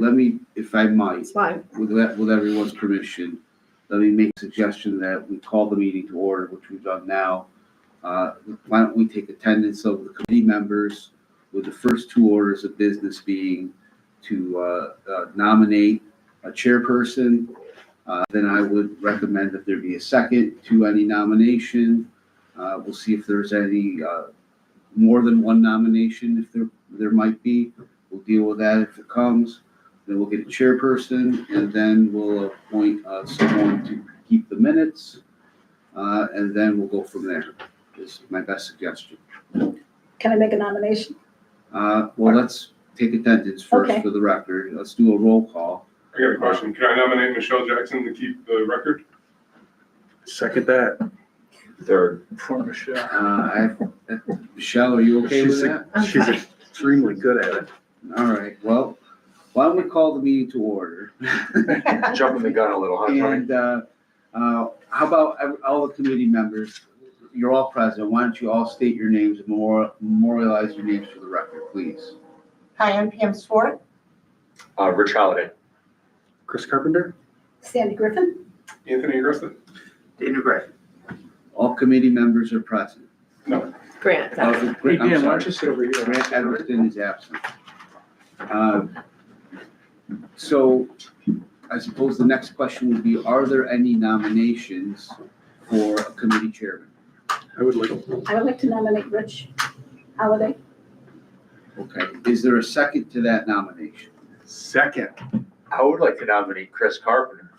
let me, if I might, It's fine. with everyone's permission, let me make a suggestion that we call the meeting to order, which we've done now. Why don't we take attendance of the committee members with the first two orders of business being to nominate a chairperson. Then I would recommend that there be a second to any nomination. We'll see if there's any more than one nomination, if there might be. We'll deal with that if it comes. Then we'll get a chairperson, and then we'll appoint someone to keep the minutes, and then we'll go from there. Is my best suggestion. Can I make a nomination? Well, let's take attendance first Okay. for the record. Let's do a roll call. I got a question. Can I nominate Michelle Jackson to keep the record? Second that. Third. For Michelle. Michelle, are you okay with that? She's extremely good at it. All right. Well, why don't we call the meeting to order? Jumping the gun a little, huh, Tony? And how about all the committee members? You're all present. Why don't you all state your names and memorialize your names for the record, please? Hi, I'm Pam Swart. Rich Holiday. Chris Carpenter? Sandy Griffin? Anthony Agreston? Daniel Gray. All committee members are present. No. Grant. I'm Hey, Dan, why sorry. don't you sit over here? Grant Everton is absent. So I suppose the next question would be, are there any nominations for a committee chairman? I would like, I would like to nominate Rich Holiday. Okay, is there a second to that nomination? second. I would like to nominate Chris Carpenter.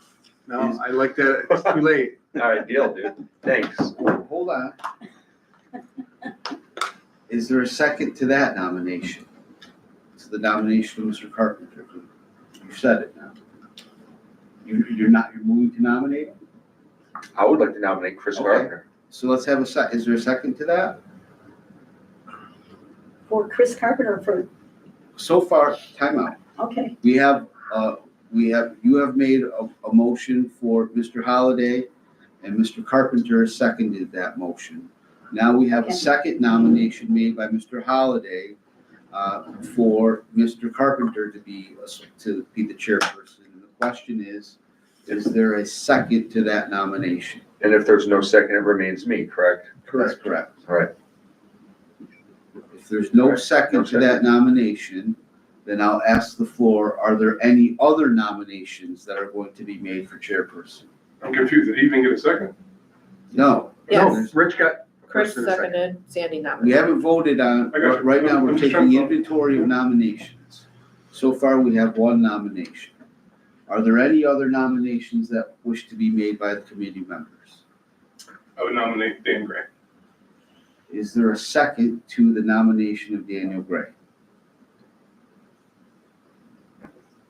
No, I like that. It's too late. All right, deal, dude. Thanks. Hold on. Is there a second to that nomination? It's the nomination of Mr. Carpenter. You said it now. You're moving to nominate him? I would like to nominate Chris Okay. Carpenter. So let's have is there a second to that? For Chris Carpenter for, So far, timeout. okay, You have made a motion for Mr. Holliday, and Mr. Carpenter seconded that motion. Now we have a Okay. second nomination made by Mr. Holliday for Mr. Carpenter to be the chairperson. And the question is there a second to that nomination? And if there's no second, it remains me, correct? That's correct. All right. If there's no Correct. second No to that nomination, then I'll ask the floor, are there any other nominations that are going to be made for chairperson? I'm confused. Did he even get a second? No. Yes. There's- Rich got. Chris first and a second. seconded, Sandy We nominated. haven't voted on, I got you. right now, I'm we're just taking trying to- inventory of nominations. So far, we have one nomination. Are there any other nominations that wish to be made by the committee members? I would nominate Dan Gray. Is there a second to the nomination of Daniel Gray?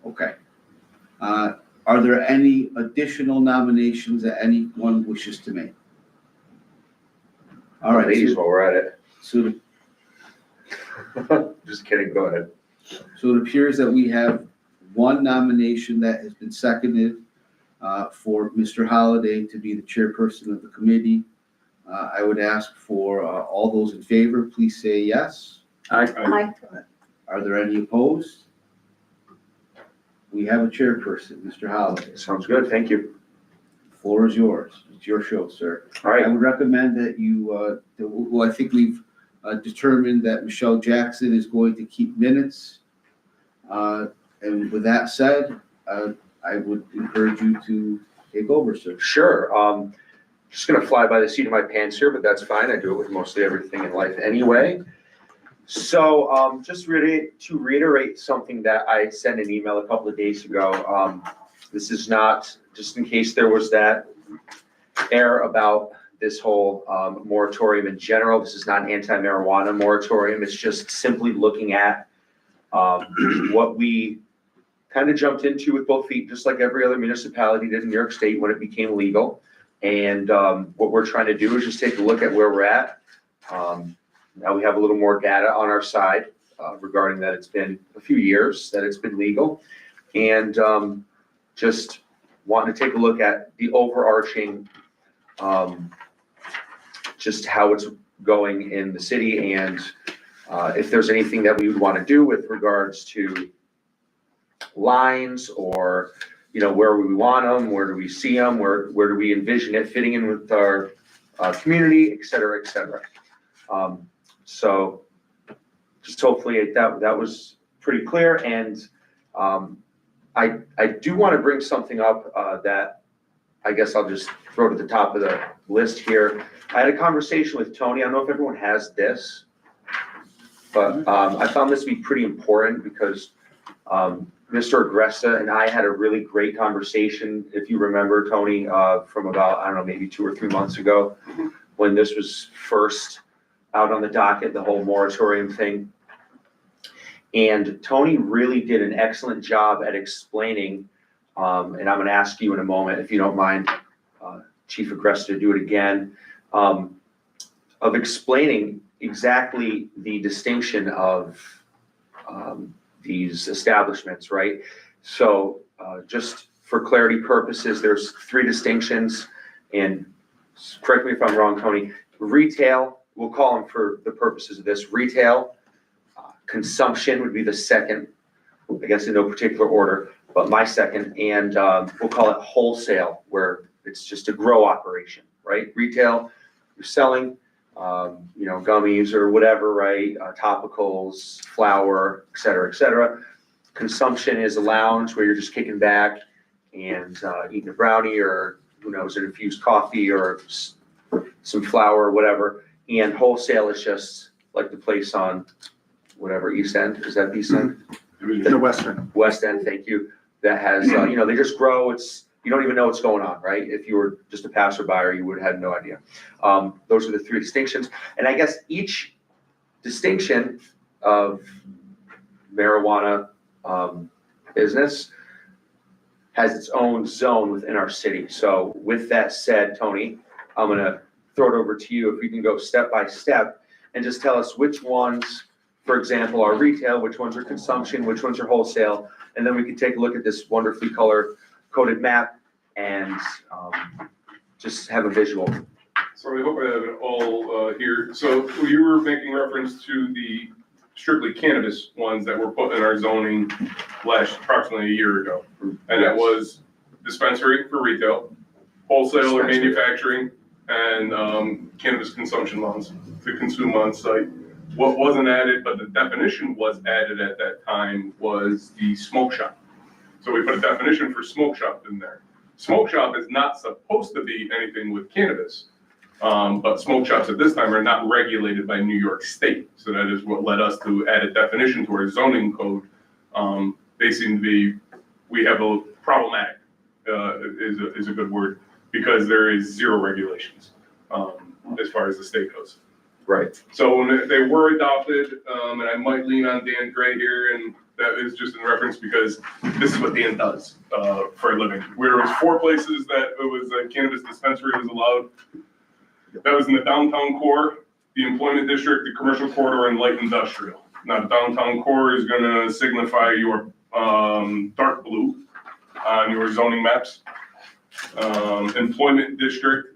Okay. Are there any additional nominations that anyone wishes to make? All right, Ladies, while we're at so it. Just kidding, go ahead. So it appears that we have one nomination that has been seconded for Mr. Holliday to be the chairperson of the committee. I would ask for all those in favor, please say yes. aye. Are there any opposed? We have a chairperson, Mr. Holliday. Sounds good, thank you. The floor is yours. It's your show, sir. All I right, would recommend that you, well, I think we've determined that Michelle Jackson is going to keep minutes. And with that said, I would encourage you to take over, sir. sure. Just gonna fly by the seat of my pants here, but that's fine. I do it with mostly everything in life anyway. So, just really to reiterate something that I sent an email a couple of days ago. This is not, just in case there was that air about this whole moratorium in general. This is not an anti-marijuana moratorium. It's just simply looking at what we kind of jumped into with both feet, just like every other municipality did in New York State when it became legal. And what we're trying to do is just take a look at where we're at. Now we have a little more data on our side regarding that it's been a few years that it's been legal. And just wanting to take a look at the overarching, just how it's going in the city, and if there's anything that we would want to do with regards to lines or, where we want them, where do we see them, where do we envision it fitting in with our community, et cetera, et cetera. So just hopefully that was pretty clear. And I do want to bring something up that I guess I'll just throw to the top of the list here. I had a conversation with Tony. I don't know if everyone has this, but I found this to be pretty important because Mr. Agresta and I had a really great conversation, if you remember, Tony, from about, I don't know, maybe 2 or 3 months ago, when this was first out on the docket, the whole moratorium thing. And Tony really did an excellent job at explaining, and I'm gonna ask you in a moment, if you don't mind, Chief Agresta, to do it again, of explaining exactly the distinction of these establishments, right? So just for clarity purposes, there's 3 distinctions, and correct me if I'm wrong, Tony. Retail, we'll call them for the purposes of this, retail. Consumption would be the second, I guess in no particular order, but my second, and we'll call it wholesale, where it's just a grow operation, right? Retail, you're selling, gummies or whatever, right? Topicals, flour, et cetera, et cetera. Consumption is a lounge where you're just kicking back and eating a brownie or, who knows, an infused coffee or some flour or whatever. And wholesale is just like the place on whatever, East End, is that East End? The Western. West End, thank you. That has, they just grow, you don't even know what's going on, right? If you were just a passerby, you would have had no idea. Those are the 3 distinctions. And I guess each distinction of marijuana business has its own zone within our city. So with that said, Tony, I'm gonna throw it over to you. If we can go step by step and just tell us which ones, for example, are retail, which ones are consumption, which ones are wholesale, and then we can take a look at this wonderfully color-coded map and just have a visual. So I hope I have it all here. So you were making reference to the strictly cannabis ones that were put in our zoning approximately a year ago. And that was dispensary for retail, wholesale or Dispensary. manufacturing, and cannabis consumption loans to consume on site. What wasn't added, but the definition was added at that time, was the smoke shop. So we put a definition for smoke shop in there. Smoke shop is not supposed to be anything with cannabis, but smoke shops at this time are not regulated by New York State. So that is what led us to add a definition to our zoning code. They seem to be, we have a problematic, is a good word, because there is 0 regulations as far as the state goes. Right. So when they were adopted, and I might lean on Dan Gray here, and that is just in reference because this is what Dan does for a living. Where it was 4 places that it was a cannabis dispensary was allowed. That was in the downtown core, the employment district, the commercial corridor, and light industrial. Now, downtown core is gonna signify your dark blue on your zoning maps. Employment district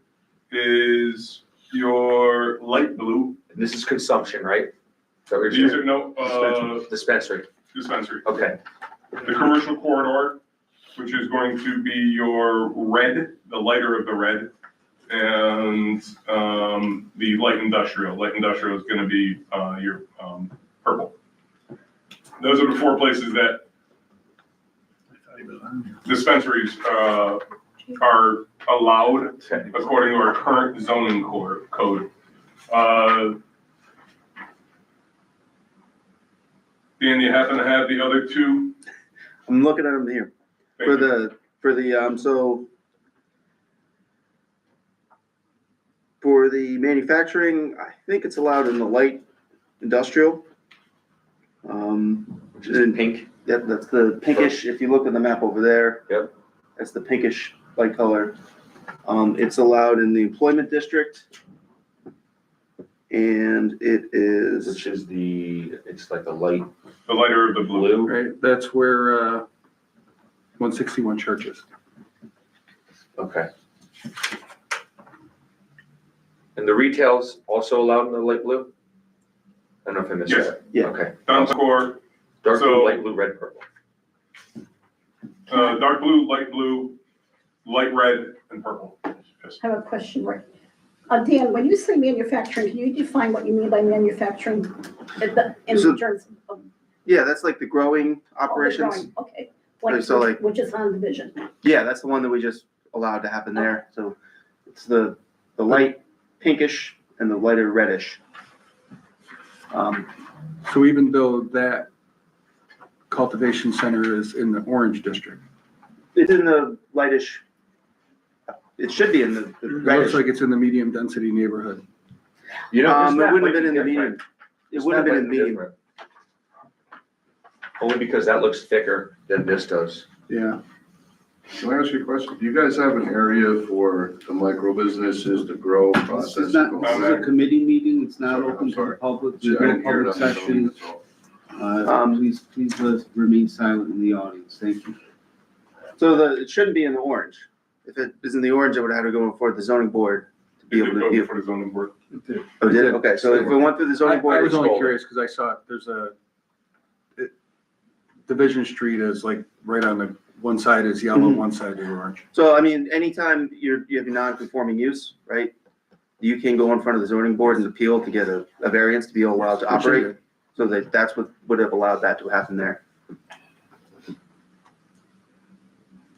is your light blue. This is consumption, right? Is that what These you're are saying? Dispensary. dispensary. Okay. The commercial corridor, which is going to be your red, the lighter of the red, and the light industrial. Light industrial is going to be your purple. Those are the 4 places that dispensaries are allowed according to our current zoning code. Dan, you happen to have the other 2? I'm looking at them here. Thank you. For the manufacturing, I think it's allowed in the light industrial. Which is pink. Yep, that's the pinkish, if you look at the map over there. Yep. That's the pinkish light color. It's allowed in the employment district. And it is, Which is it's like the light The lighter of the blue. blue. Right, that's where 161 Church is. Okay. And the retail's also allowed in the light blue? I don't know if I missed Yes. that. Yeah. Okay. Downtown core, Dark So- blue, light blue, red, purple. Dark blue, light red, and purple. Yes. I have a question, Rick. Dan, when you say manufacturing, can you define what you mean by manufacturing in So- terms of? Yeah, that's like the growing oh, the operations. growing, okay, like, So, like- which is on the vision. Yeah, that's the one that we just allowed to happen there. So it's the light pinkish and the lighter reddish. So even though that cultivation center is in the orange district, It's in the lightish, it should be in the it looks reddish. like it's in the medium density neighborhood. You know, It that wouldn't might have been be in the different. medium. It This would have map been in might the be medium. different. Only because that looks thicker than this does. Yeah. Can I ask you a question? Do you guys have an area for the micro businesses to grow, This process? is not, and this is go a committee meeting, it's not Sorry, I'm open to the sorry. public, Yeah, there's I no didn't hear public that, session. that's all. Please remain silent in the audience, thank you. So it shouldn't be in the orange. If it is in the orange, it would have to go before the zoning board to be It able did to go view. for the zoning board. Oh, it did? Okay, so if it went through the I zoning board, was it's only gold. curious because I saw there's Division Street is like right on the, one side is yellow, Mhm. one side is orange. So, I mean, anytime you have a non-conforming use, right? You can go in front of the zoning board and appeal to get a variance to be allowed to operate. So that's what would have allowed that to happen there.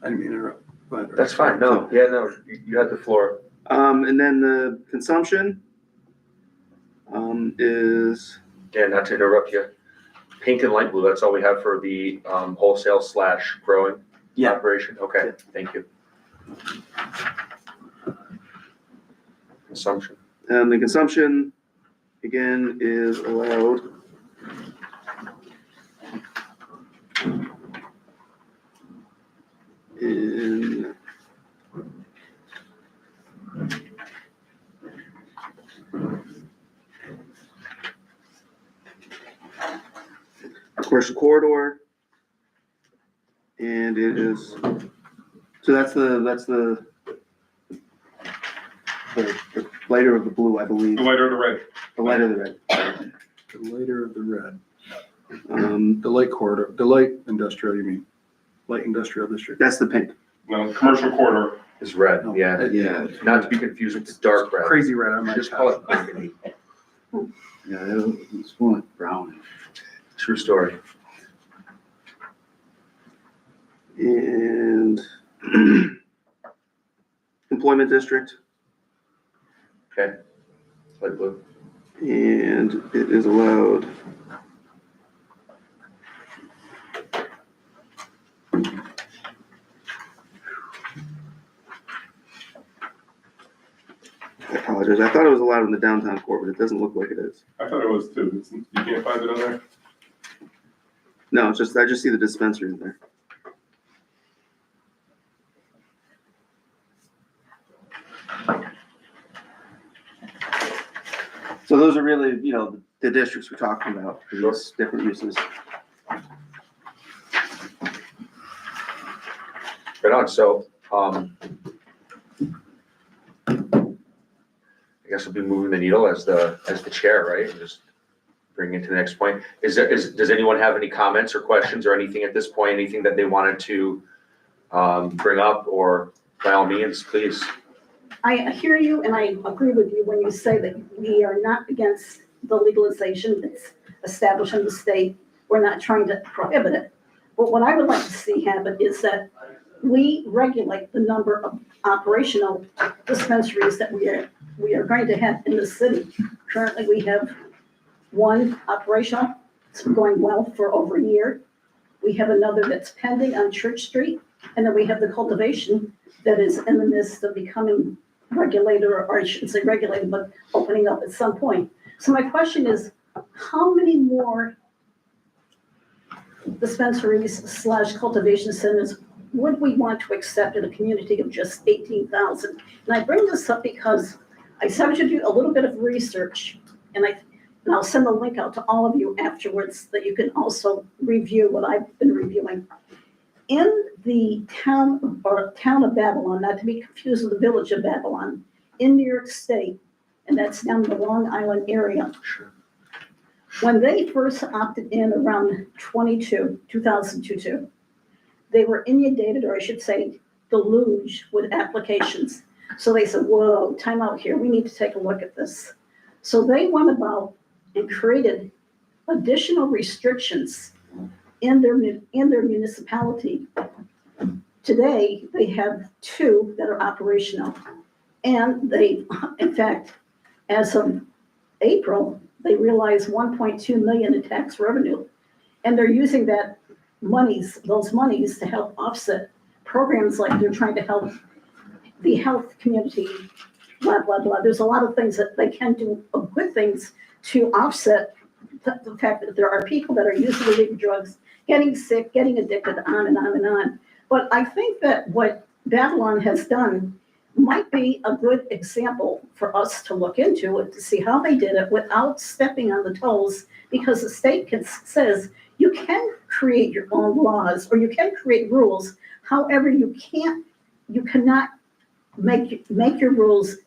I didn't mean to interrupt, but. That's fine, no, yeah, no, you had the floor. And then the consumption is, Yeah, not to interrupt you. Pink and light blue, that's all we have for the wholesale / growing Yeah. operation? Okay, Yeah. thank you. Consumption. and the consumption, again, is allowed. In. Commercial corridor. And it is, so that's the lighter of the blue, I believe, The lighter of the red. the lighter of the red. The lighter of the red, Um, the light corridor, the light industrial, you mean? Light industrial district. that's the pink. No, commercial corridor. Is red, No. yeah. Yeah, Not to be confused with the dark red. Crazy red on my Just call top. it burgundy. yeah, it's more like brownish. True story. And employment district, Okay. Light blue. and it is allowed. I apologize, I thought it was allowed in the downtown core, but it doesn't look like it is. I thought it was too. You can't find it on there? No, it's just, I just see the dispensary in there. So those are really, the districts we're talking about for these different uses. Right on, so, I guess we'll be moving the needle as the chair, right? And just bring it to the next point. Does anyone have any comments or questions or anything at this point, anything that they wanted to, bring up, or by all means, please? I hear you and I agree with you when you say that we are not against the legalization that's established in the state. We're not trying to prohibit it. But what I would like to see happen is that we regulate the number of operational dispensaries that we are going to have in the city. Currently, we have one operational, it's been going well for over a year. We have another that's pending on Church Street, and then we have the cultivation that is in the midst of becoming regulated, or I shouldn't say regulated, but opening up at some point. So my question is, how many more dispensaries / cultivation centers would we want to accept in a community of just 18,000? And I bring this up because I started to do a little bit of research, and I'll send the link out to all of you afterwards that you can also review what I've been reviewing. In the town of Babylon, not to be confused with the village of Babylon, in New York State, and that's down the Long Island area. Sure. When they first opted in around 2002, they were inundated, or I should say deluged with applications. So they said, whoa, time out here, we need to take a look at this. So they went about and created additional restrictions in their municipality. Today, they have 2 that are operational. And they, in fact, as of April, they realized 1.2 million in tax revenue. And they're using those monies to help offset programs like they're trying to help the health community, blah, blah, blah. There's a lot of things that they can do, good things to offset the fact that there are people that are using illegal drugs, getting sick, getting addicted, on and on and on. But I think that what Babylon has done might be a good example for us to look into it, to see how they did it without stepping on the toes, because the state says you can create your own laws or you can create rules. However, you cannot make your rules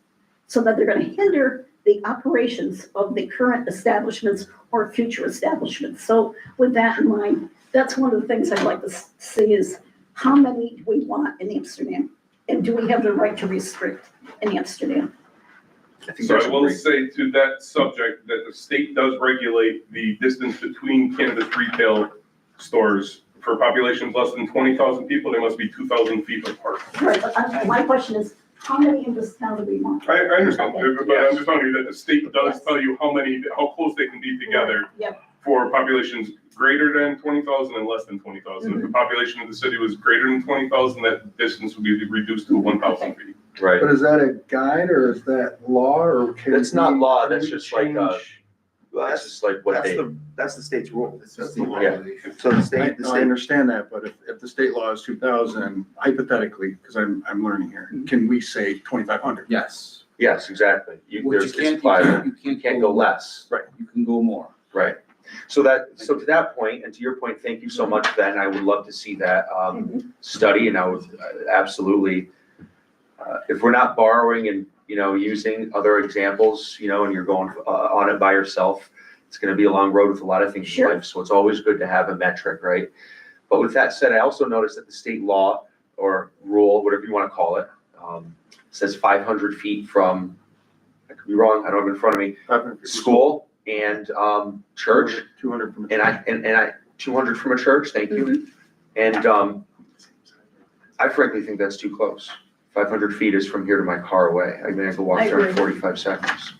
so that they're going to hinder the operations of the current establishments or future establishments. So with that in mind, that's one of the things I'd like to see is how many do we want in Amsterdam? And do we have the right to restrict in Amsterdam? I think So that's I a will great, say to that subject that the state does regulate the distance between cannabis retail stores. For populations less than 20,000 people, they must be 2,000 feet apart. Right, but my question is, how many in this town do we want? I understand, Okay. but I'm just telling you that the state does Yes. tell you how close they can be together Yep, for populations greater than 20,000 and less than 20,000. If the population of the city was greater than 20,000, that distance would be reduced to 1,000 feet. right. But is that a guide or is that law or can? That's not we- law, can that's we just like, change- that's just like what they, That's the state's rule. It's just the law. Yeah. So the I state, the no, I state, understand that, but if the state law is 2,000, hypothetically, because I'm learning here, can we say 2,500? Yes. yes, exactly. What There's, you it's private, you you can't go less. Right, you can go more. Right. So to that point, and to your point, thank you so much, Ben. I would love to see that study, and I would absolutely, if we're not borrowing and, using other examples, and you're going on it by yourself, it's gonna be a long road with a lot of things in Sure. life. So it's always good to have a metric, right? But with that said, I also noticed that the state law or rule, whatever you wanna call it, says 500 feet from, I could be wrong, I don't have it in front of me, 500 school and church. 200 from. And I 200 from a church, thank you. And I frankly think that's too close. 500 feet is from here to my car away. I mean, I could walk I there in agree. 45 seconds.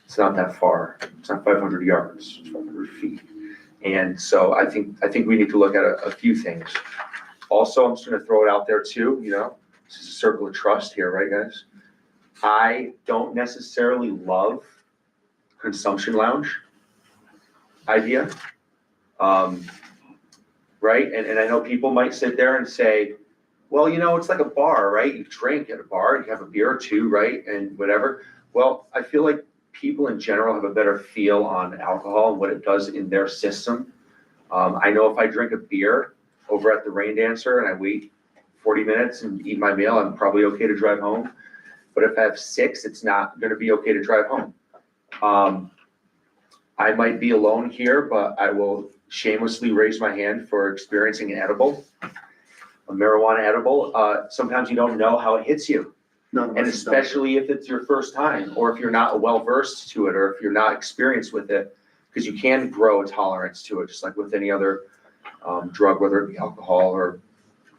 It's not that far. It's not 500 yards, it's 500 feet. And so I think we need to look at a few things. Also, I'm just gonna throw it out there too, this is a circle of trust here, right, guys? I don't necessarily love consumption lounge idea. Right? And I know people might sit there and say, well, it's like a bar, right? You drink at a bar, you have a beer or two, right? And whatever. Well, I feel like people in general have a better feel on alcohol and what it does in their system. I know if I drink a beer over at the Rain Dancer and I wait 40 minutes and eat my meal, I'm probably okay to drive home. But if I have 6, it's not gonna be okay to drive home. I might be alone here, but I will shamelessly raise my hand for experiencing an edible, a marijuana edible. Sometimes you don't know how it hits you. None of And us have done it. especially if it's your first time, or if you're not well-versed to it, or if you're not experienced with it, because you can grow a tolerance to it, just like with any other drug, whether it be alcohol or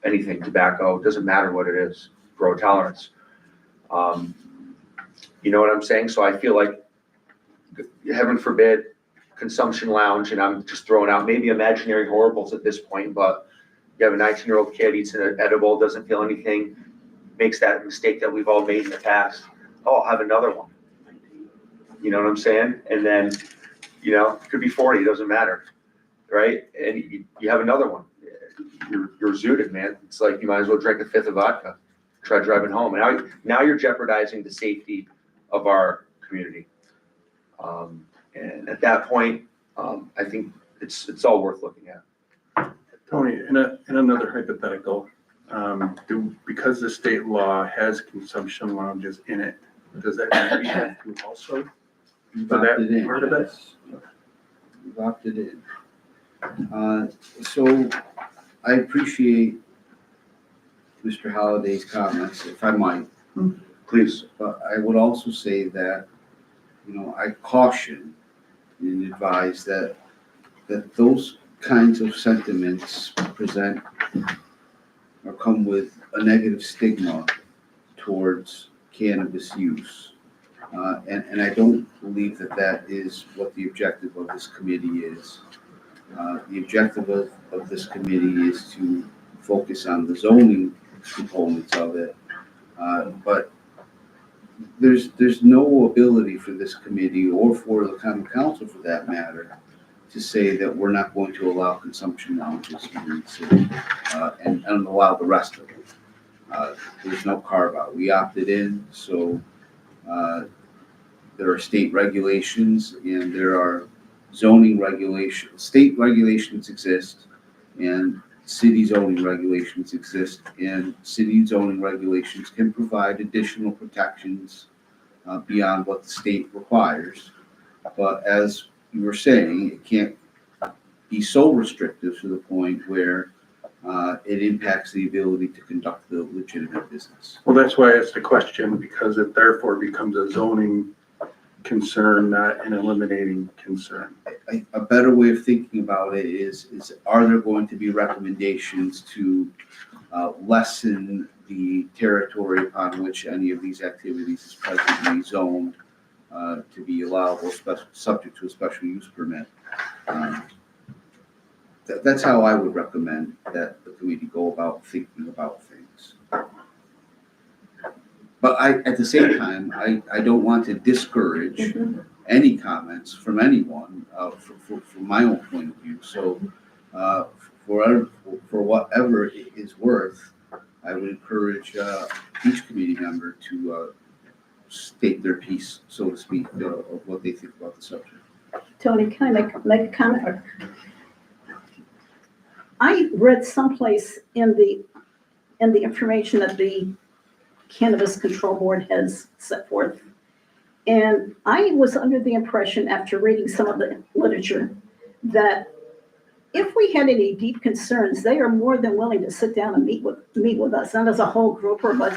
anything, tobacco, it doesn't matter what it is, grow a tolerance. You know what I'm saying? So I feel like, heaven forbid, consumption lounge, and I'm just throwing out maybe imaginary horribles at this point, but you have a 19-year-old kid, eats an edible, doesn't feel anything, makes that mistake that we've all made in the past. Oh, I'll have another one. You know what I'm saying? And then, it could be 40, it doesn't matter, right? And you have another one. You're zooted, man. It's like you might as well drink a 5th of vodka, try driving home. And now you're jeopardizing the safety of our community. And at that point, I think it's all worth looking at. Tony, in another hypothetical, because the state law has consumption lounges in it, does that mean we have to also? You've For that opted in. part of it? Yes. You've opted in. So I appreciate Mr. Holliday's comments, if I might. Please. But I would also say that, I caution and advise that those kinds of sentiments present or come with a negative stigma towards cannabis use. And I don't believe that is what the objective of this committee is. The objective of this committee is to focus on the zoning components of it. But there's no ability for this committee or for the common council for that matter to say that we're not going to allow consumption lounges in the city and allow the rest of it. There's no carve out. We opted in, so there are state regulations and there are zoning regulations. State regulations exist and city zoning regulations exist, and city zoning regulations can provide additional protections beyond what the state requires. But as you were saying, it can't be so restrictive to the point where it impacts the ability to conduct the legitimate business. Well, that's why I asked the question, because it therefore becomes a zoning concern, not an eliminating concern. A better way of thinking about it is are there going to be recommendations to lessen the territory upon which any of these activities is presently zoned to be allowable, subject to a special use permit? That's how I would recommend that the committee go about thinking about things. But at the same time, I don't want to discourage any comments from anyone from my own point of view. So for whatever it is worth, I would encourage each committee member to state their piece, so to speak, of what they think about the subject. Tony, can I make a comment? I read someplace in the information that the Cannabis Control Board has set forth, and I was under the impression after reading some of the literature that if we had any deep concerns, they are more than willing to sit down and meet with us, not as a whole group, or but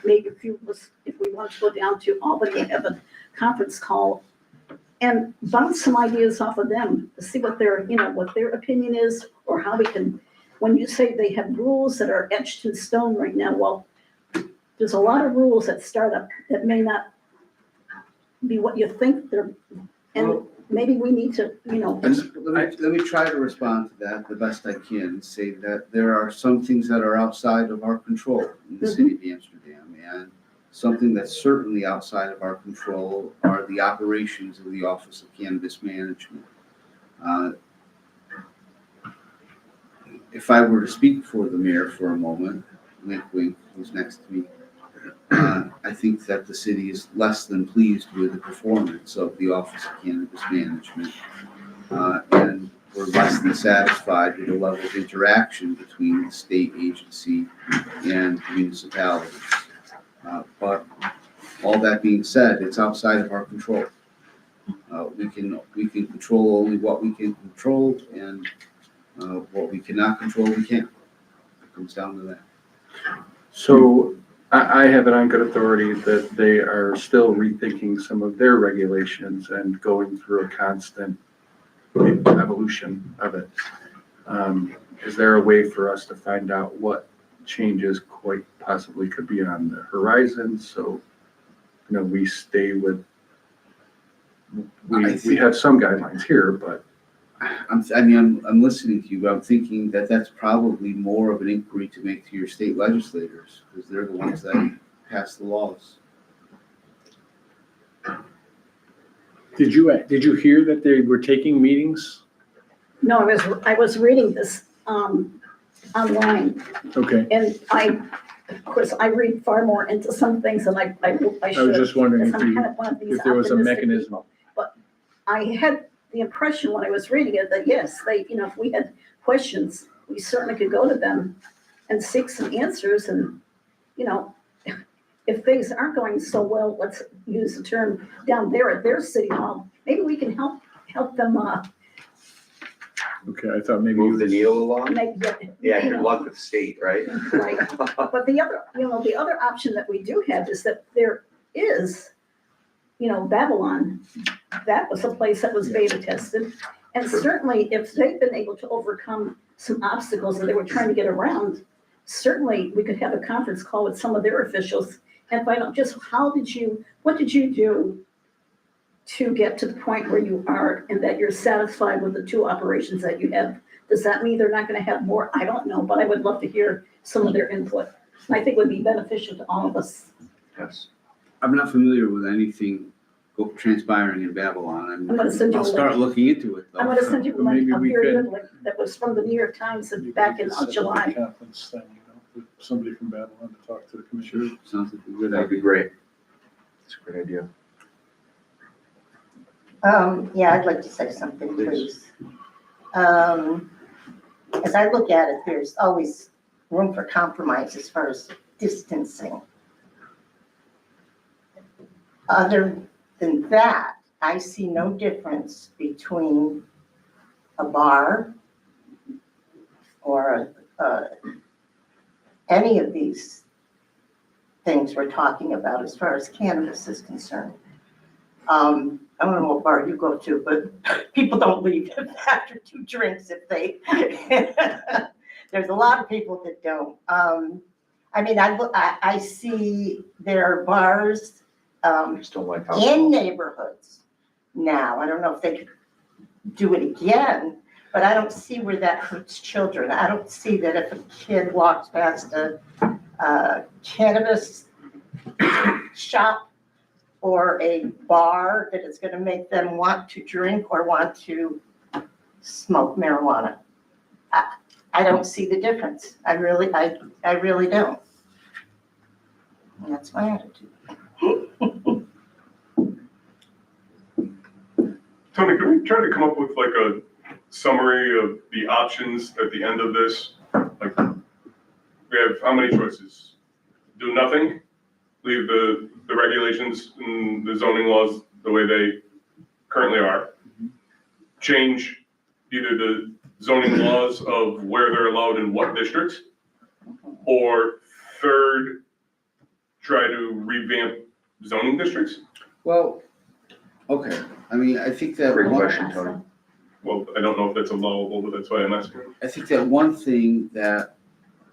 maybe if we want to go down to Albany and have a conference call and bounce some ideas off of them to see what their opinion is, or how we can. When you say they have rules that are etched in stone right now, well, there's a lot of rules that start up that may not be what you think they're, and maybe we need to, Let me try to respond to that the best I can and say that there are some things that are outside of our control in the city of Amsterdam, and something that's certainly outside of our control are the operations of the Office of Cannabis Management. If I were to speak for the mayor for a moment, wink wink, who's next to me, I think that the city is less than pleased with the performance of the Office of Cannabis Management. And we're less than satisfied with the level of interaction between the state agency and municipalities. But all that being said, it's outside of our control. We can control only what we can control, and what we cannot control, we can't. It comes down to that. So I have it on good authority that they are still rethinking some of their regulations and going through a constant evolution of it. Is there a way for us to find out what changes quite possibly could be on the horizon? So, we stay with, we have some guidelines here, but. I'm listening to you, but I'm thinking that that's probably more of an inquiry to make to your state legislators, because they're the ones that pass the laws. Did you hear that they were taking meetings? no, I was reading this online, Okay, and of course, I read far more into some things than I should. I was just wondering because I'm kind of one of these if there was a optimistic mechanism. people. But I had the impression when I was reading it that yes, if we had questions, we certainly could go to them and seek some answers. And, if things aren't going so well, let's use the term down there at their city hall, maybe we can help them Okay, I thought maybe. Move the needle along. Make Yeah, good luck with the state, right? Right. But the other, the other option that we do have is that there is, Babylon. That was a place that was beta tested. And certainly if they've been able to overcome some obstacles that they were trying to get around, certainly we could have a conference call with some of their officials and find out just what did you do to get to the point where you are and that you're satisfied with the two operations that you have? Does that mean they're not gonna have more? I don't know, but I would love to hear some of their input. I think it would be beneficial to all of us. Yes. I'm not familiar with anything transpiring in Babylon. I'm gonna send you I'll a start link. looking into it though. I'm gonna send you Well, maybe a we period could- link that was from the New York Times Maybe back we in could set up a July. Conference thing, with somebody from Babylon to talk to the commissioner. Sure, sounds like a good That'd idea. be great. It's a great idea. Yeah, I'd like to say something, Please. please. As I look at it, there's always room for compromise as far as distancing. Other than that, I see no difference between a bar or any of these things we're talking about as far as cannabis is concerned. I don't know what bar you go to, but people don't leave after 2 drinks if they, there's a lot of people that don't. I mean, I see there are bars I just don't like how. in neighborhoods now. I don't know if they could do it again, but I don't see where that hurts children. I don't see that if a kid walks past a cannabis shop or a bar, that it's gonna make them want to drink or want to smoke marijuana. I don't see the difference. I really don't. And that's my attitude. Tony, can we try to come up with like a summary of the options at the end of this? Like, we have how many choices? Do nothing, leave the regulations and the zoning laws the way they currently are. Change either the zoning laws of where they're allowed in what districts, or third, try to revamp zoning districts. Well, okay, I mean, I think that. Great one- question, Tony. Well, I don't know if that's allowable, but that's why I'm asking. I think that one thing that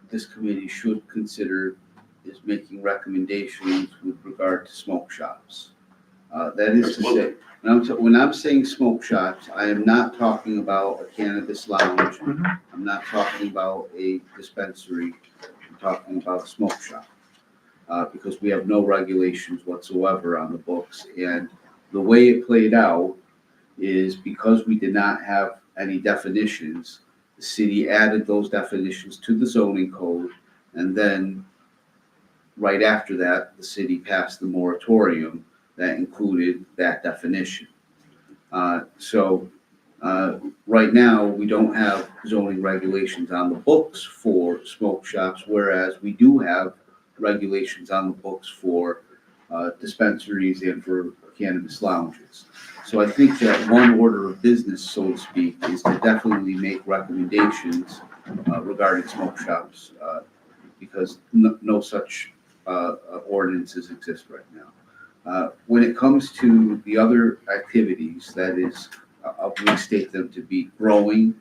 this committee should consider is making recommendations with regard to smoke shops. That is to say, when I'm saying smoke shops, I am not talking about a cannabis lounge. I'm not talking about a dispensary. I'm talking about a smoke shop. Because we have no regulations whatsoever on the books. And the way it played out is because we did not have any definitions, the city added those definitions to the zoning code, and then right after that, the city passed the moratorium that included that definition. So right now, we don't have zoning regulations on the books for smoke shops, whereas we do have regulations on the books for dispensaries and for cannabis lounges. So I think that one order of business, so to speak, is to definitely make recommendations regarding smoke shops, because no such ordinances exist right now. When it comes to the other activities, that is, I'll restate them to be growing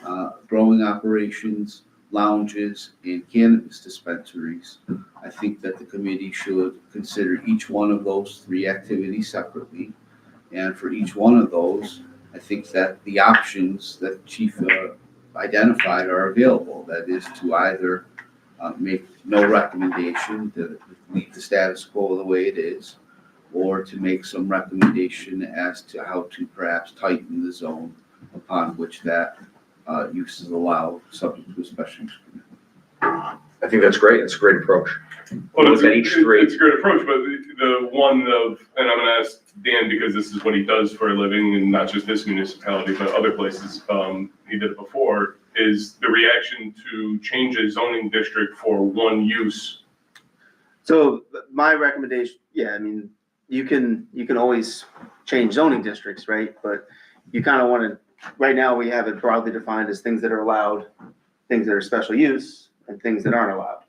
operations, lounges, and cannabis dispensaries, I think that the committee should consider each one of those 3 activities separately. And for each one of those, I think that the options that Chief identified are available. That is to either make no recommendation, to leave the status quo the way it is, or to make some recommendation as to how to perhaps tighten the zone upon which that use is allowed, subject to a special use permit. I think that's great. It's a great approach. Well, Look at each 3. It's a great approach, but the one of, and I'm gonna ask Dan because this is what he does for a living and not just this municipality, but other places, he did it before, is the reaction to change a zoning district for one use. So my recommendation, yeah, I mean, you can always change zoning districts, right? But you kind of want to right now we have it broadly defined as things that are allowed, things that are special use, and things that aren't allowed.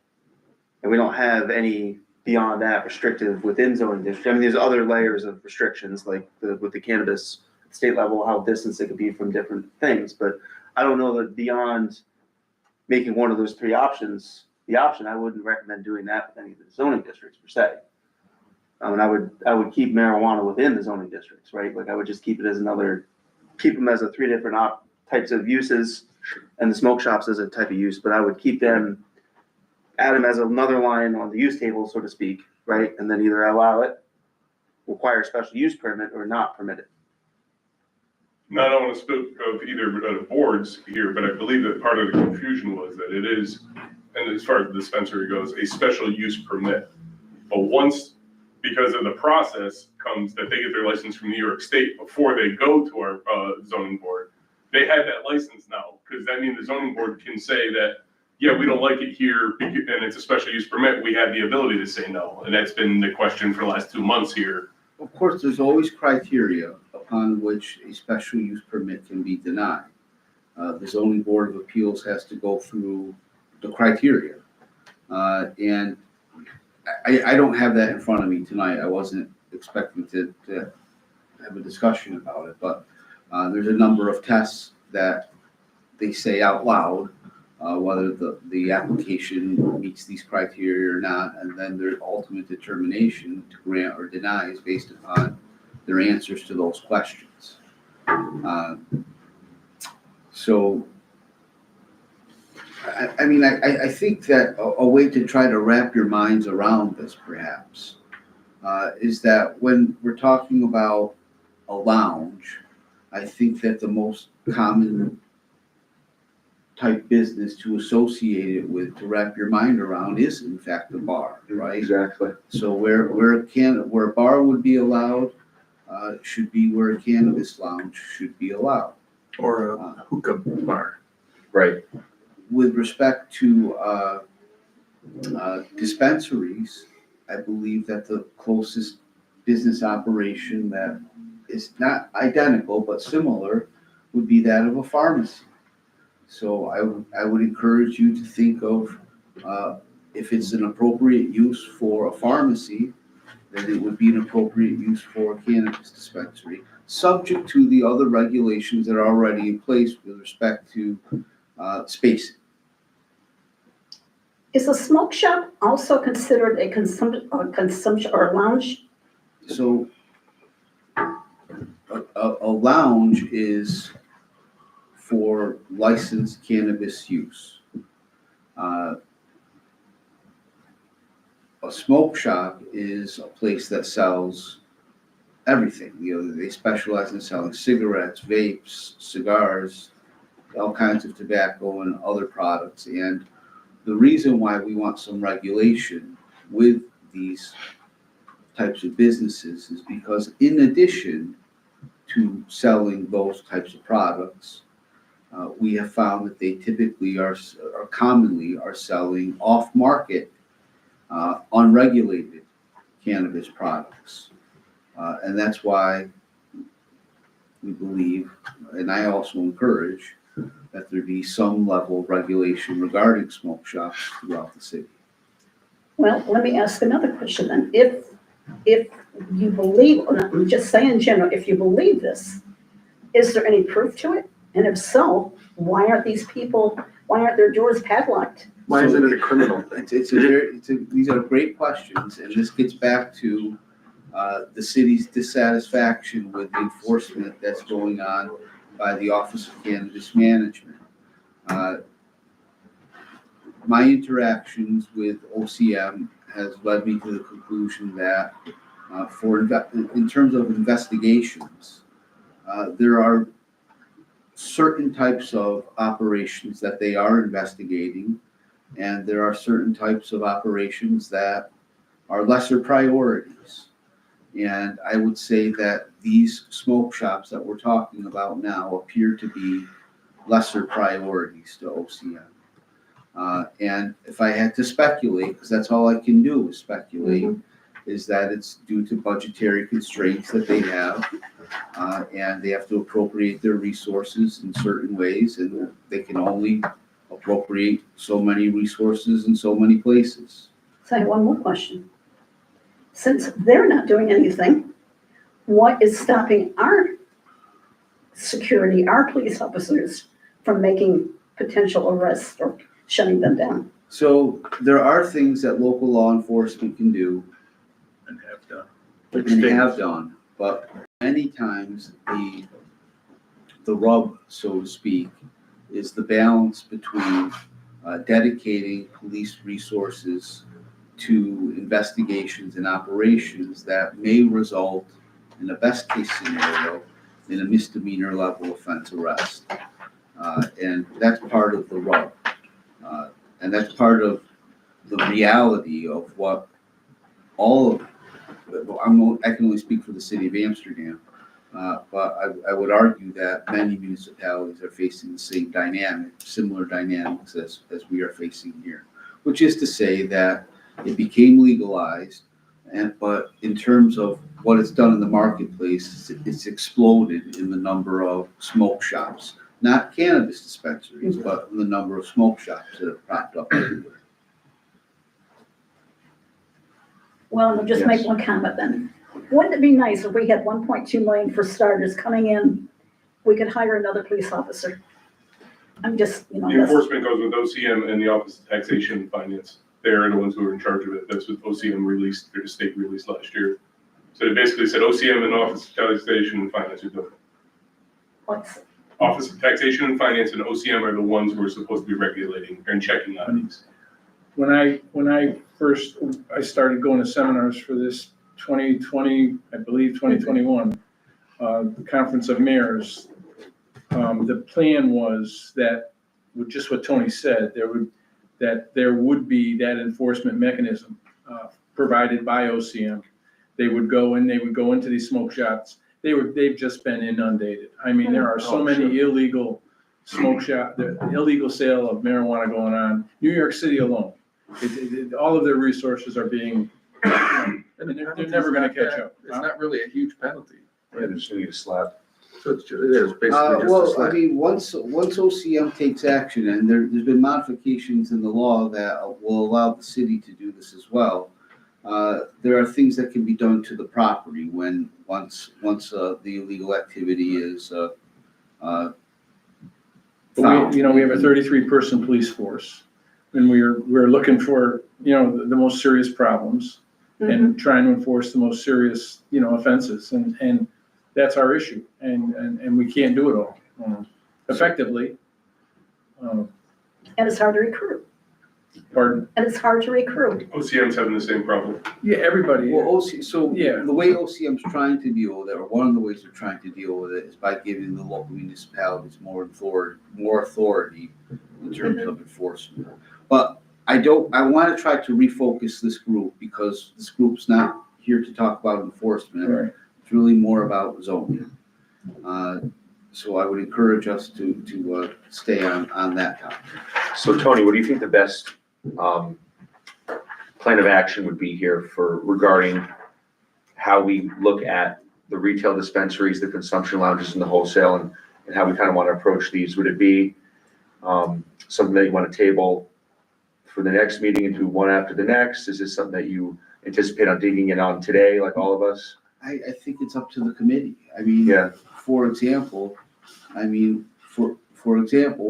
And we don't have any beyond that restrictive within zoning district. I mean, there's other layers of restrictions, like with the cannabis at state level, how distant it could be from different things, but I don't know that beyond making one of those three options the option, I wouldn't recommend doing that with any of the zoning districts per se. I would keep marijuana within the zoning districts, right? Like I would just keep it as keep them as a three different types of uses and the smoke shops as a type of use, but I would keep them, add them as another line on the use table, so to speak, right? And then either allow it, require a special use permit, or not permit it. Now, I don't want to speak of either of the boards here, but I believe that part of the confusion was that it is, and as far as the dispensary goes, a special use permit. But once, because of the process comes that they get their license from New York State before they go to our zoning board, they have that license now, because that means the zoning board can say that, yeah, we don't like it here, and it's a special use permit, we have the ability to say no. And that's been the question for the last 2 months here. Of course, there's always criteria upon which a special use permit can be denied. The zoning board of appeals has to go through the criteria. And I don't have that in front of me tonight. I wasn't expecting to have a discussion about it, but there's a number of tests that they say out loud, whether the application meets these criteria or not, and then their ultimate determination to grant or deny is based upon their answers to those questions. So, I mean, I think that a way to try to wrap your minds around this, perhaps, is that when we're talking about a lounge, I think that the most common type business to associate it with, to wrap your mind around, is in fact a bar, right? Exactly. So where a bar would be allowed, should be where a cannabis lounge should be allowed. Or a hookah bar. Right. With respect to dispensaries, I believe that the closest business operation that is not identical but similar would be that of a pharmacy. So I would encourage you to think of, if it's an appropriate use for a pharmacy, then it would be an appropriate use for a cannabis dispensary, subject to the other regulations that are already in place with respect to spacing. Is a smoke shop also considered a consumption or a lounge? So a lounge is for licensed cannabis use. A smoke shop is a place that sells everything. You know, they specialize in selling cigarettes, vapes, cigars, all kinds of tobacco and other products. And the reason why we want some regulation with these types of businesses is because, in addition to selling those types of products, we have found that they typically or commonly are selling off-market, unregulated cannabis products. And that's why we believe, and I also encourage, that there be some level of regulation regarding smoke shops throughout the city. Well, let me ask another question then. If you believe, or not, I'm just saying in general, if you believe this, is there any proof to it? And if so, why aren't their doors padlocked? Why isn't it a criminal thing? These are great questions, and this gets back to the city's dissatisfaction with the enforcement that's going on by the Office of Cannabis Management. My interactions with OCM has led me to the conclusion that in terms of investigations, there are certain types of operations that they are investigating, and there are certain types of operations that are lesser priorities. And I would say that these smoke shops that we're talking about now appear to be lesser priorities to OCM. And if I had to speculate, because that's all I can do is speculate, is that it's due to budgetary constraints that they have. And they have to appropriate their resources in certain ways, and they can only appropriate so many resources in so many places. So I have one more question. Since they're not doing anything, what is stopping our security, our police officers from making potential arrests or shutting them down? So there are things that local law enforcement can do And have done. and have done, but many times the rub, so to speak, is the balance between dedicating police resources to investigations and operations that may result, in the best case scenario, in a misdemeanor level offense arrest. And that's part of the rub. And that's part of the reality of what all of, I can only speak for the city of Amsterdam, but I would argue that many municipalities are facing the same similar dynamics as we are facing here. Which is to say that it became legalized, but in terms of what it's done in the marketplace, it's exploded in the number of smoke shops. Not cannabis dispensaries, but the number of smoke shops that have popped up everywhere. Well, I'll just make Yes. one comment then. Wouldn't it be nice if we had 1.2 million for starters coming in, we could hire another police officer? I'm just, The that's, enforcement goes with OCM and the Office of Taxation and Finance. They're the ones who are in charge of it. That's what OCM released, their state released last year. So they basically said OCM and Office of Taxation and Finance are doing it. what's, Office of Taxation and Finance and OCM are the ones who are supposed to be regulating and checking on these. When I started going to seminars for this 2020, I believe 2021, the Conference of Mayors, the plan was that, with just what Tony said, there would be that enforcement mechanism provided by OCM. They would go into these smoke shops. They've just been inundated. I mean, there are so many illegal smoke shop, the illegal sale of marijuana going on. New York City alone, all of their resources are being, they're never gonna catch up. It's not really a huge penalty. Yeah, they just need a slap. So it is basically just a Well, I slap. mean, once OCM takes action, and there's been modifications in the law that will allow the city to do this as well. There are things that can be done to the property once the illegal activity is found. But we have a 33-person police force, and we're looking for, the most serious problems and trying to enforce the most serious, offenses, and that's our issue, and we can't do it all effectively. and it's hard to recruit, Pardon? and it's hard to recruit. OCM's having the same problem. Yeah, everybody. Well, Yeah. the way OCM's trying to deal with it, or one of the ways they're trying to deal with it, is by giving the local municipalities more authority in terms of enforcement. But I want to try to refocus this group, because this group's not here to talk about enforcement. Right. It's really more about zoning. So I would encourage us to stay on that topic. So Tony, what do you think the best plan of action would be here regarding how we look at the retail dispensaries, the consumption lounges, and the wholesale, and how we kind of want to approach these? Would it be something that you want to table for the next meeting and do one after the next? Is this something that you anticipate on digging in on today, like all of us? I think it's up to the committee. I mean, Yeah. for example,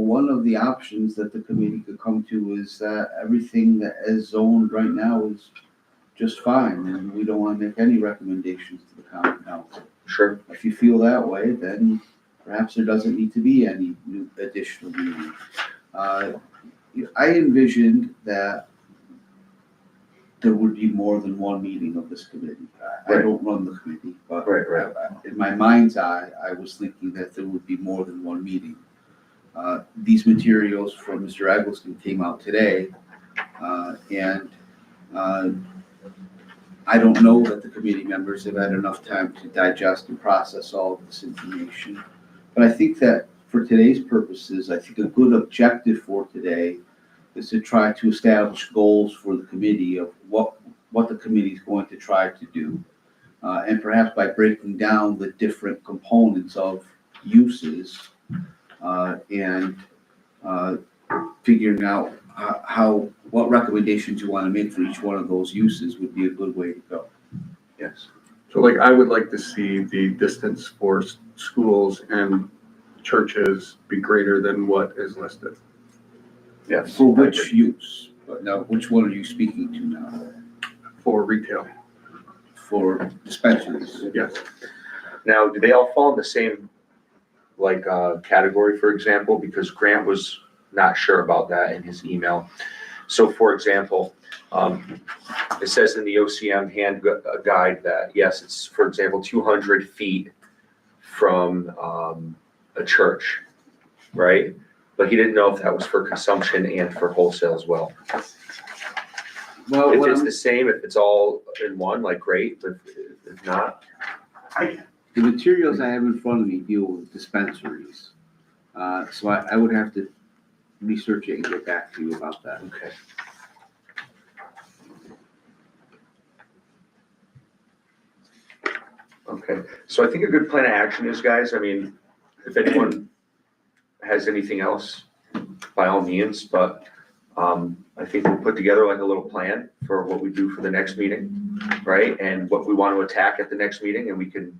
one of the options that the committee could come to is that everything that is zoned right now is just fine, and we don't want to make any recommendations to the common council. Sure. If you feel that way, then perhaps there doesn't need to be any new additional meeting. I envisioned that there would be more than one meeting of this committee. I don't run the committee, but Right. in my mind's eye, I was thinking that there would be more than one meeting. These materials from Mr. Eggleston came out today, and I don't know that the committee members have had enough time to digest and process all of this information. But I think that for today's purposes, I think a good objective for today is to try to establish goals for the committee of what what the committee's going to try to do. And perhaps by breaking down the different components of uses, and figuring out what recommendations you want to make for each one of those uses would be a good way to go. Yes. So like, I would like to see the distance for schools and churches be greater than what is listed. Yes. For which use? But now, which one are you speaking to now? For retail, For dispensaries? yes. Now, do they all fall in the same, like, category, for example? Because Grant was not sure about that in his email. So for example, it says in the OCM guide that, yes, it's, for example, 200 feet from a church, right? But he didn't know if that was for consumption and for wholesale as well. Well, If what it's I'm- the same, if it's all in one, like, great, but if not, the materials I have in front of me deal with dispensaries. So I would have to research it and get back to you about that. okay. Okay, so I think a good plan of action is, guys, I mean, if anyone has anything else, by all means, but I think we'll put together like a little plan for what we do for the next meeting, right? And what we want to attack at the next meeting, and we can,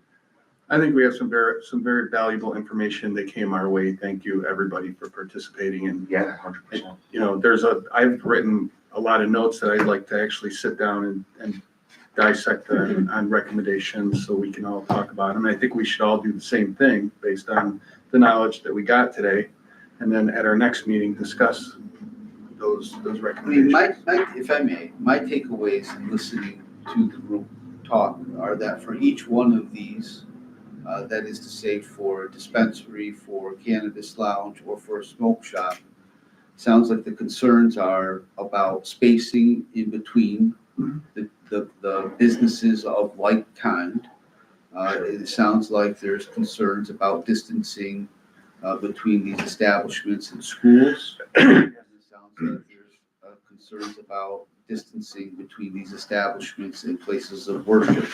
I think we have some very valuable information that came our way. Thank you, everybody, for participating. And, yeah, 100%. you know, I've written a lot of notes that I'd like to actually sit down and dissect on recommendations so we can all talk about them. I think we should all do the same thing based on the knowledge that we got today. And then at our next meeting, discuss those I mean, recommendations. if I may, my takeaways in listening to the group talk are that for each one of these, that is to say for a dispensary, for a cannabis lounge, or for a smoke shop, sounds like the concerns are about spacing in between the businesses of like kind. It sounds like there's concerns about distancing between these establishments and schools. It sounds like there's concerns about distancing between these establishments and places of worship.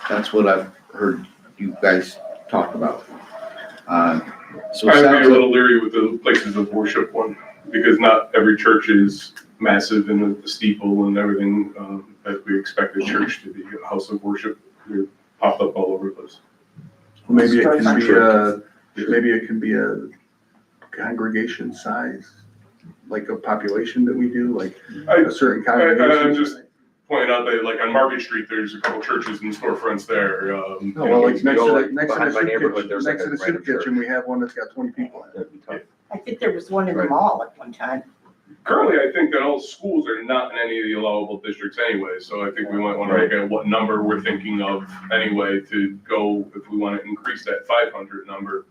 That's what I've heard you guys talk about. So it I'd sounds be a like, little leery with the places of worship one, because not every church is massive in the steeple and everything, that we expect a church to be, a house of worship. They're popped up all over the place. Maybe it can be a congregation size, like a population that we do, like a certain I'm congregation. just pointing out that, like, on Market Street, there's a couple churches and storefronts there. No, well, like next to the Behind my neighborhood, there's like a soup random church. kitchen, we have one that's got 20 people in it. That'd be tough. I think there was one in the Right. mall at one time. Currently, I think that all schools are not in any of the allowable districts anyway, so I think we might want to look at what number we're thinking of anyway to go, if we want to increase that 500 number,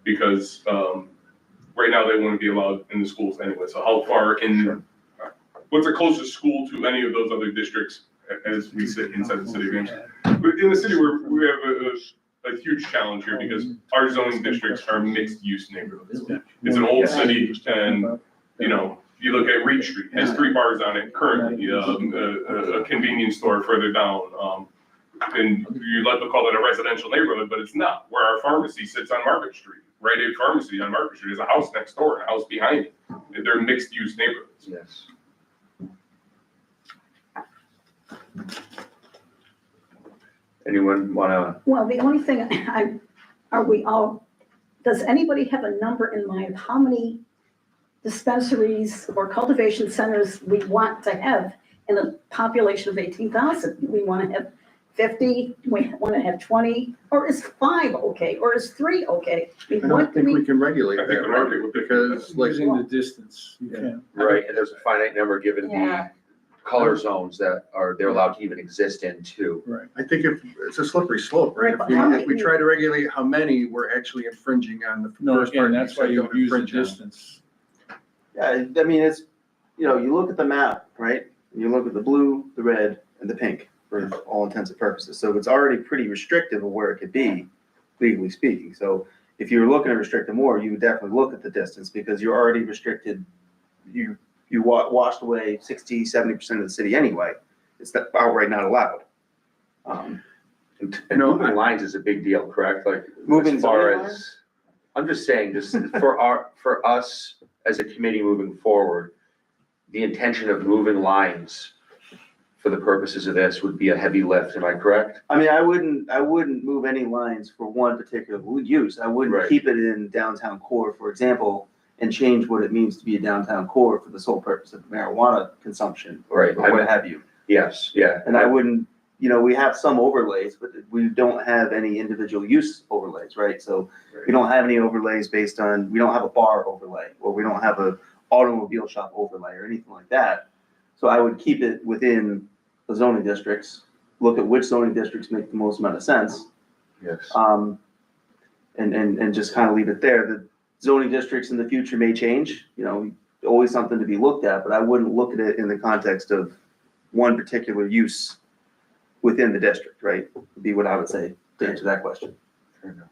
because right now they wouldn't be allowed in the schools anyway, so how far in, what's the closest school to any of those other districts as we sit inside the city of Amsterdam? But in the city, we have a huge challenge here because our zoning districts are mixed-use neighborhoods. It's an old city, and, you know, you look at Reed Street, has 3 bars on it currently, a convenience store further down. And you like to call it a residential neighborhood, but it's not, where our pharmacy sits on Market Street. Rite Aid Pharmacy on Market Street is a house next door, and a house behind it. They're mixed-use neighborhoods. Yes. Anyone wanna, Well, the only thing, does anybody have a number in mind of how many dispensaries or cultivation centers we want to have in a population of 18,000? We want to have 50, we want to have 20, or is 5 okay, or is 3 okay? I mean, I what don't do think we we, can regulate I think that, the right? market would be- Because like, Using the distance, you can. right, and there's a finite number given the Yeah. color zones that they're allowed to even exist in too. Right. I think if, it's a slippery slope, right? Right, but If how we, if we many- try to regulate how many, we're actually infringing on the No, first part. again, that's why you said, use the infringe on. distance. Yeah, I mean, it's, you know, you look at the map, right? You look at the blue, the red, and the pink for all intents and purposes. So it's already pretty restrictive of where it could be, legally speaking. So if you're looking to restrict it more, you would definitely look at the distance because you're already restricted. You washed away 60, 70% of the city anyway. it's outright not allowed. And No, moving lines is a big deal, correct? Like, Moving as far zoning as, I'm just saying, just for us as a committee moving forward, the intention of moving lines for the purposes of this would be a heavy lift, am I correct? I mean, I wouldn't move any lines for one particular use. I wouldn't Right. keep it in downtown core, for example, and change what it means to be a downtown core for the sole purpose of marijuana consumption or Right. what have you. Yes, yeah. And I wouldn't, we have some overlays, but we don't have any individual use overlays, right? So we don't have any overlays based on, we don't have a bar overlay, or we don't have a automobile shop overlay or anything like that. So I would keep it within the zoning districts, look at which zoning districts make the most amount of sense, Yes. and just kind of leave it there. The zoning districts in the future may change, always something to be looked at, but I wouldn't look at it in the context of one particular use within the district, right? Would be what I would say to answer that question. Fair enough. Mm-hmm.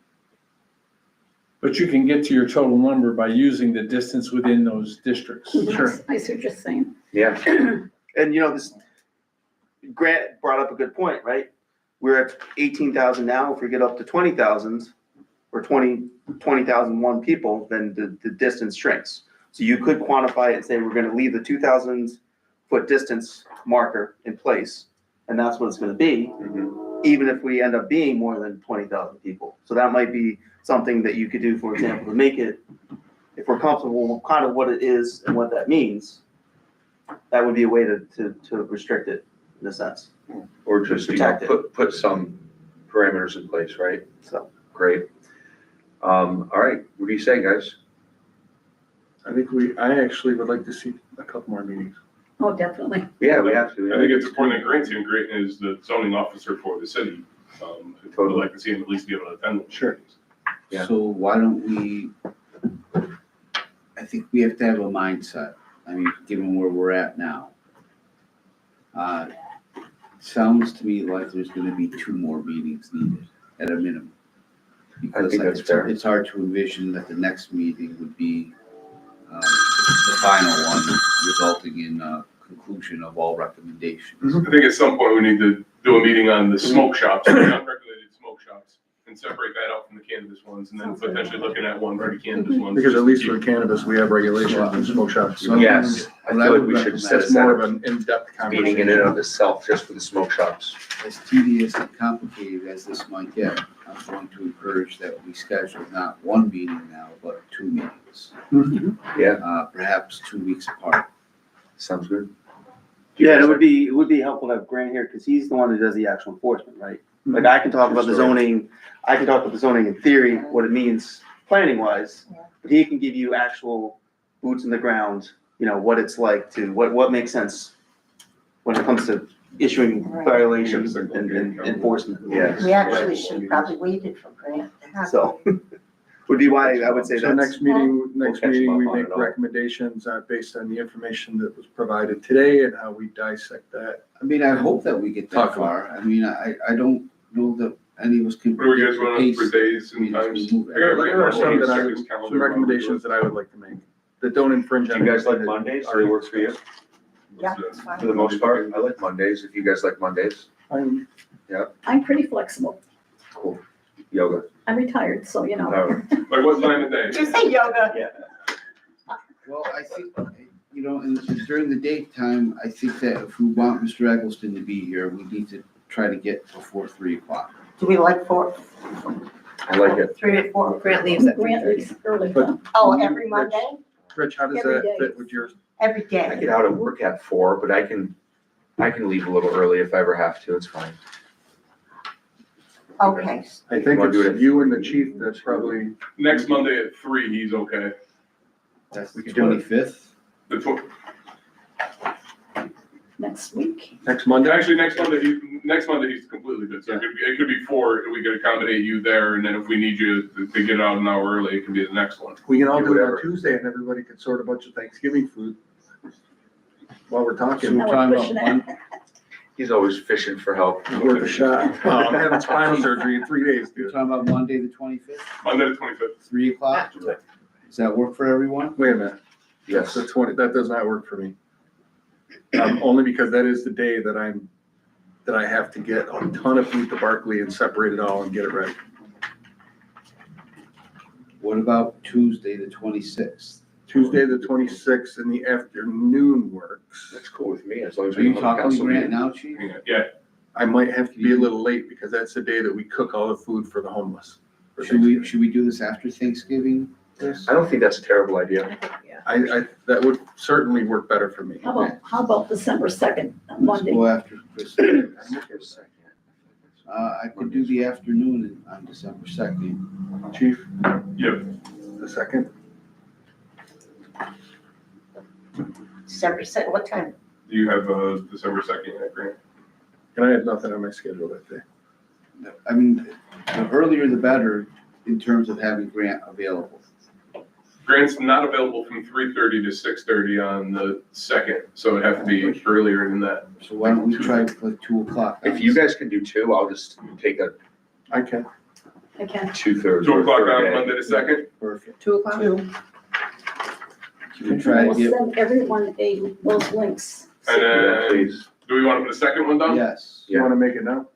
But you can get to your total number by using the distance within those districts. Sure. I see what you're saying. Yeah, And this Grant brought up a good point, right? We're at 18,000 now. If we get up to 20,000 or 20,001 people, then the distance shrinks. So you could quantify it and say, we're gonna leave the 2,000 foot distance marker in place, and that's what it's gonna be, even if we end up being more than 20,000 people. So that might be something that you could do, for example, to make it, if we're comfortable with kind of what it is and what that means, that would be a way to restrict it in a sense. or just, Protect it. put some parameters in place, right? So Great. All right, what do you say, guys? I actually would like to see a couple more meetings. Oh, definitely. Yeah, we have to. I think it's important that Grant's in. Grant is the zoning officer for the city. I'd totally like to see him at least be able to attend them. Sure. Yeah. So why don't we, I think we have to have a mindset, given where we're at now. Sounds to me like there's gonna be 2 more meetings needed at a minimum. Because think that's fair. it's hard to envision that the next meeting would be the final one, resulting in conclusion of all recommendations. I think at some point we need to do a meeting on the smoke shops, the unregulated smoke shops, and separate that out from the cannabis ones, and then Sounds good. potentially looking at one for the cannabis ones. Because at least with cannabis, we have regulations and smoke shops. So- Yes, I What I feel like would we should recommend- set That's more of aside an in-depth a meeting conversation. in and of itself just for the smoke shops. As tedious and complicated as this might get, I'm going to encourage that we schedule not 1 meeting now, but 2 meetings. Yeah, Perhaps 2 weeks apart. sounds good. yeah, and it would be helpful to have Grant here, because he's the one who does the actual enforcement, right? Like I can talk about the zoning, in theory, what it means planning wise, but he can give you actual boots in the ground, what it's like what makes sense when it comes to issuing violations and enforcement. Yes. We actually should probably wait it for Grant to have. So, would be why I would say So that's, next meeting, catch we them up on make it all. recommendations based on the information that was provided today and how we dissect that. I hope that we get that Talk far. I don't know that any of us can. What do we guys predict the want for pace days and meetings times? we move at. There are some that Check his calendar. some recommendations that I would like to make, that don't infringe Do on. you guys like anything that Mondays? Do already they work for you? Yeah, it's fine. For the most part, I like Mondays, if you guys like Mondays. I'm- I'm pretty flexible. Cool. Yoga. I'm retired, so All right. Like what time of day? Did you say yoga? Well, I think, during the daytime, I think that if we want Mr. Eggleston to be here, we need to try to get before 3:00. Do we like 4, I like it. 3 or 4? Grant leaves at Grant 3:30. leaves early. But- Oh, every Monday? Rich, how does Every that day. fit with yours? Every I day? get out of work at 4, but I can leave a little early if I ever have to, it's fine. Okay. I think Wanna do it it's at- you and the chief, that's probably, Next Monday at 3, he's okay. That's the We could do it. 25th. The Next week. next Monday. Actually, next Monday he's completely good. So it could be 4, we could accommodate you there, and then if we need you to get out an hour early, it can be the next one. We can all Do do it whatever. on Tuesday and everybody can sort a bunch of Thanksgiving food while we're So talking. we're Now we're talking pushing about it. He's always fishing for help. It's worth a shot. Oh, I'm having spinal surgery in 3 days, We're dude. talking about Monday, the 25th, Monday the 25th. 3:00. Does that work for everyone? Wait a minute. Yes. The 20, that does not work for me. Only because that is the day that I'm that I have to get a ton of food to Barkley and separate it all and get it ready. What about Tuesday, the 26th? Tuesday, the 26th in the afternoon works. That's cool with me, as long as Are we you don't have a talking council grant meeting. now, chief? Yeah, I might have to be a little late because that's the day that we cook all the food for the homeless. for Should we, Thanksgiving. should we do this after Thanksgiving, Chris? I don't think that's a terrible idea. That would certainly work better for me. How about December 2nd, Let's Monday? go after Christmas. I could do the afternoon on December 2nd. Chief, yep. the second? December 2nd, what time? Do you have, December 2nd yet, Grant? And I have nothing on my schedule that day. I mean, the earlier the better in terms of having grant available. Grant's not available from 3:30 to 6:30 on the 2nd, so it'd have to be earlier than that. So why don't we try like 2 o'clock? If you guys can do two, I'll just take a I can. I can. 2/3. 2 o'clock or a on third day. Monday the 2nd? Perfect. 2 o'clock? Should we try to We'll get, send everyone those links. And Yeah, then, please. do we want to put a second one down? yes, You want to make it now?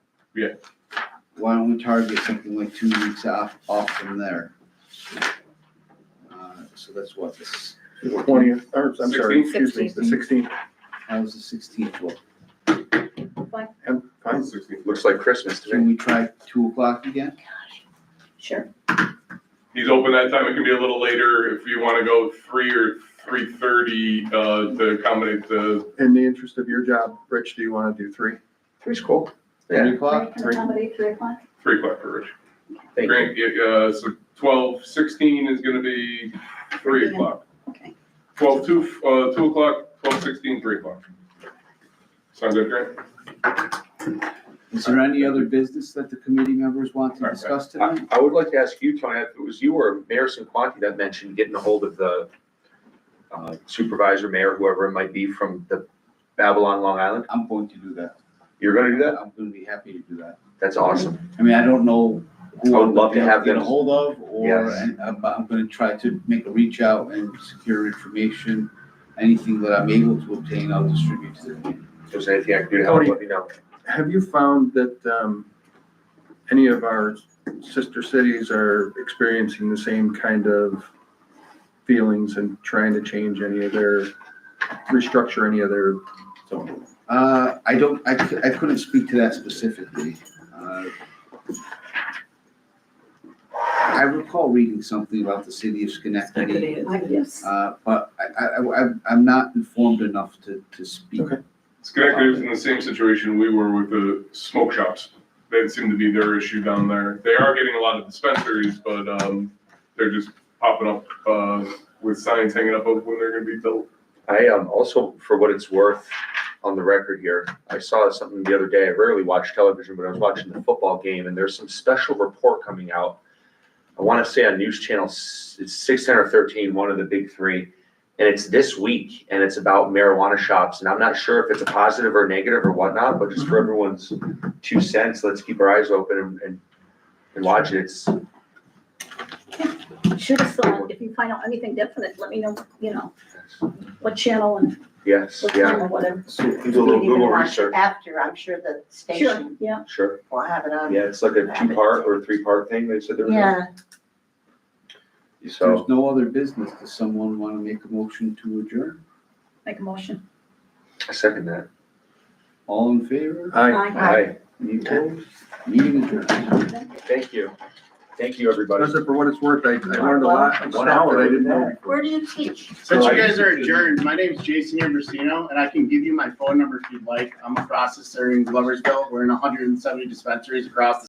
why don't we target something like 2 weeks off from there? So that's what, this, 20th, or I'm sorry, 16th? excuse me, the 16th. how was the 16th look? I'm fine. 16th. Looks like Christmas to Can me. we try 2 o'clock again? Sure. He's open that time, it can be a little later if you want to go 3 or 3:30, to accommodate the, In the interest of your job, Rich, do you want to do 3? 3's cool. 3 Yeah, o'clock? Can accommodate 3 o'clock? 3 o'clock for Rich. thank you. Grant, so 12:16 is gonna be 3 o'clock. Okay. 2 o'clock, 12:16, 3 o'clock. Sound good, Grant? Is there any other business that the committee members want to discuss tonight? I would like to ask you, Tony, if it was you or Mayor Sinquanti that mentioned getting a hold of the supervisor, mayor, whoever it might be from the Babylon, Long Island. I'm going to do that. You're gonna do that? I'm gonna be happy to do that. That's awesome. I mean, I don't know who I would I'm love to gonna have get a them. hold of, or, Yes. but I'm gonna try to make a reach out and secure information. Anything that I'm able to obtain, I'll distribute to the community. If there's anything I can do to help, let me know. Have you found that any of our sister cities are experiencing the same kind of feelings and trying to change any of their, restructure any of their zoning? I couldn't speak to that specifically. I recall reading something about the city of Schenectady, Yes. but I'm not informed enough to speak. Okay. Schenectady was in the same situation we were with the smoke shops. That seemed to be their issue down there. They are getting a lot of dispensaries, but, they're just popping up, with signs hanging up of when they're gonna be built. I also, for what it's worth, on the record here, I saw something the other day. I rarely watch television, but I was watching the football game, and there's some special report coming out. I want to say on News Channel, it's 6, 10, or 13, one of the big three, and it's this week, and it's about marijuana shops. And I'm not sure if it's a positive or negative or whatnot, but just for everyone's 2 cents, let's keep our eyes open and watch it. It's Shoot us, if you find out anything definite, let me know, what channel and yes, what time yeah, or whatever. do a little Google research. After, I'm sure the Sure, station yeah. Sure. will have it on. Yeah, it's like a 2-part or 3-part thing. They said there was. Yeah, If So- there's no other business, does someone want to make a motion to adjourn? Make a motion. I second that. All in favor? Aye. Aye. Any opposed? Meeting adjourned. Thank you. Thank you, everybody. Listen, for what it's worth, I learned a lot of stuff that I didn't know. where do you teach? Since you guys are adjourned, my name is Jason Ambrosino, and I can give you my phone number if you'd like. I'm a processor in Gloversville. We're in 170 dispensaries across the